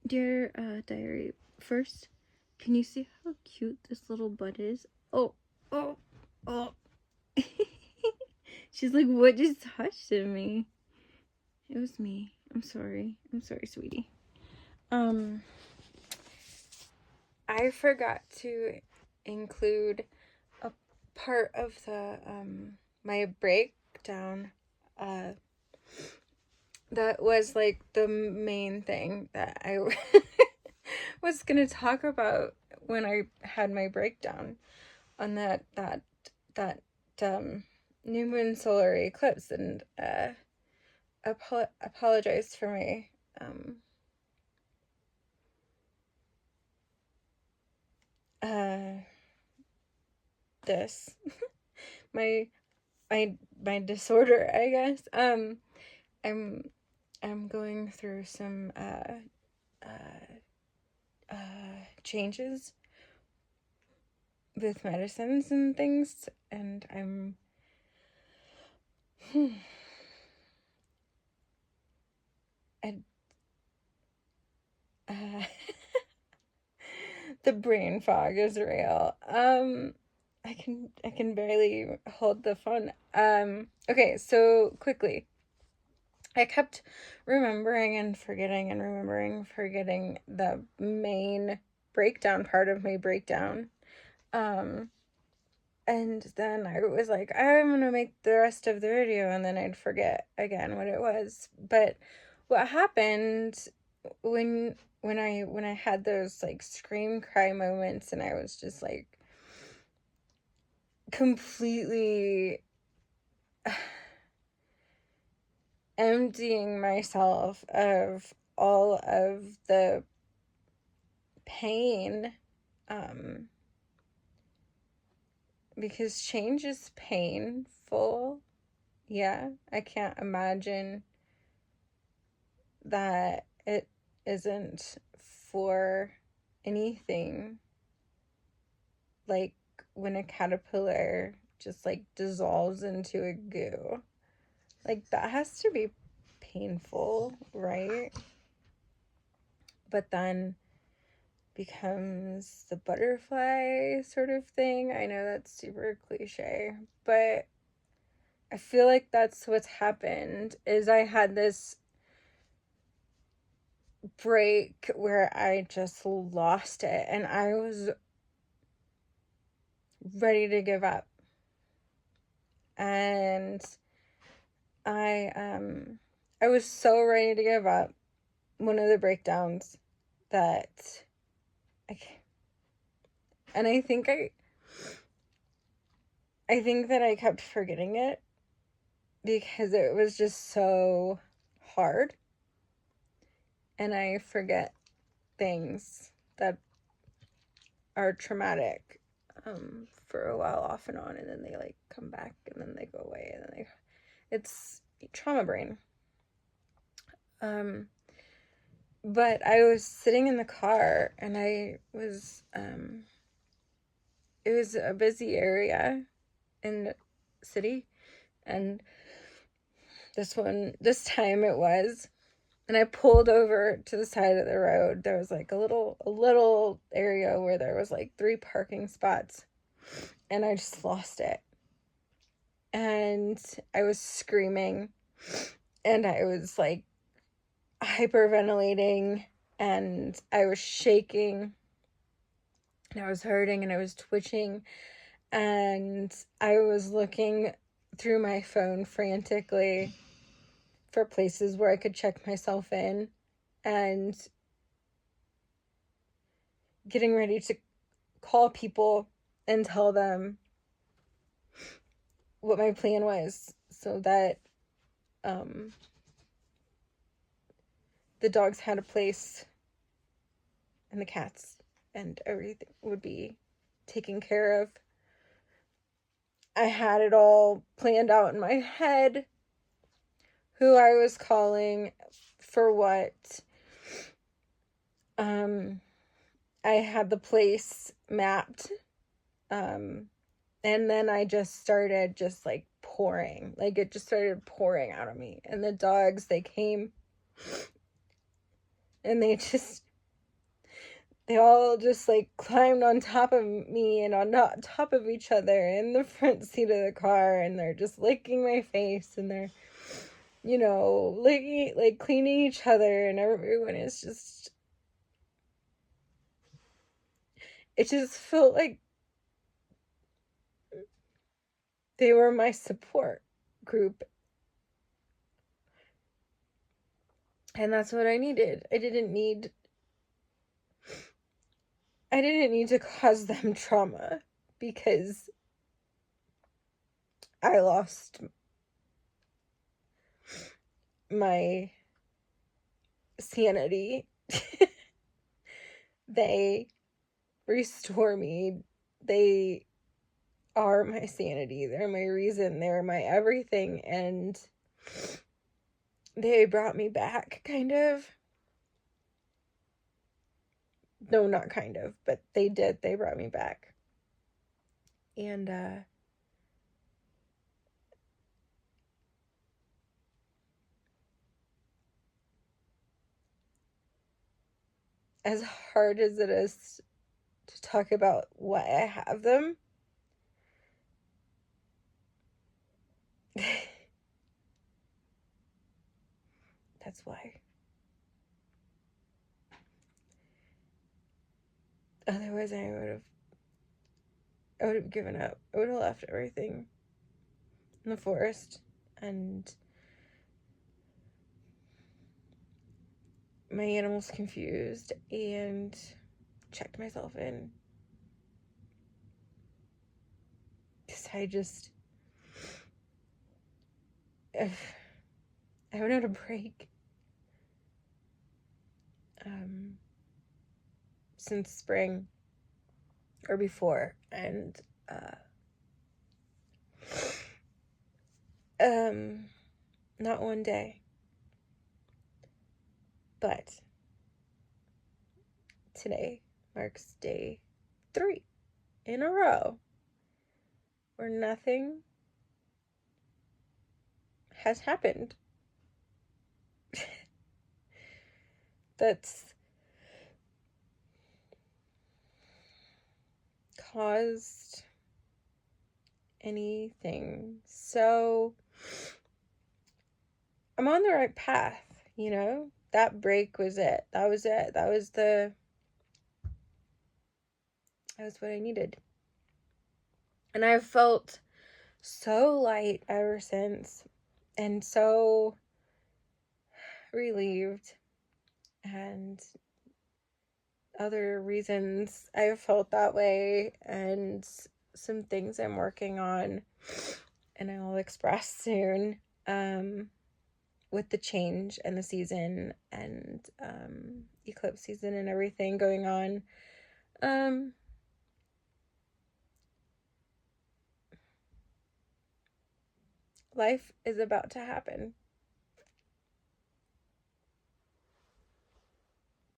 Dear diary, first, can you see how cute this little bud is? Oh, oh, oh. She's like, what just touched in me? It was me. I'm sorry. I'm sorry, sweetie. I forgot to include a part of the my breakdown that was like the main thing that I was gonna talk about when I had my breakdown on that new moon solar eclipse, and apologize for my this my disorder, I guess. I'm going through some changes with medicines and things, and I'm the brain fog is real. I can barely hold the phone. Okay, so quickly. I kept remembering and forgetting the main breakdown part of my breakdown. And then I was like, I'm gonna make the rest of the video, and then I'd forget again what it was. But what happened when I had those like scream cry moments, and I was just like completely emptying myself of all of the pain, because change is painful. Yeah, I can't imagine that it isn't for anything. Like when a caterpillar just like dissolves into a goo. Like that has to be painful, right? But then becomes the butterfly sort of thing. I know that's super cliche, but I feel like that's what's happened. Is I had this break where I just lost it, and I was ready to give up. And I was so ready to give up one of the breakdowns that I think that I kept forgetting it because it was just so hard, and I forget things that are traumatic for a while off and on, and then they like come back, and then they go away, and then it's trauma brain. But I was sitting in the car, and it was a busy area in the city, and this time it was, and I pulled over to the side of the road. There was like a little area where there was like 3 parking spots, and I just lost it. And I was screaming, and I was like hyperventilating, and I was shaking, and I was hurting, and I was twitching, and I was looking through my phone frantically for places where I could check myself in, and getting ready to call people and tell them what my plan was, so that the dogs had a place, and the cats, and everything would be taken care of. I had it all planned out in my head, who I was calling for what. I had the place mapped, and then I just started like pouring. Like it just started pouring out of me, and the dogs, they came, and they just they all just like climbed on top of me and on top of each other in the front seat of the car, and they're just licking my face, and they're, you know, licking, like cleaning each other, and everyone is just, it just felt like they were my support group. And that's what I needed. I didn't need to cause them trauma, because I lost my sanity. They restore me. They are my sanity. They're my reason. They're my everything. And they brought me back, kind of. No, not kind of, but they did. They brought me back. And as hard as it is to talk about why I have them, that's why. Otherwise, I would have given up. I would have left everything in the forest, and my animals confused, and checked myself in. Because I haven't had a break since spring, or before, and not one day, but today marks day 3 in a row where nothing has happened that's caused anything. So I'm on the right path, you know? That break was it. That was it. That was what I needed. And I've felt so light ever since, and so relieved. And other reasons I've felt that way, and some things I'm working on, and I'll express soon, with the change and the season, and eclipse season and everything going on. Life is about to happen.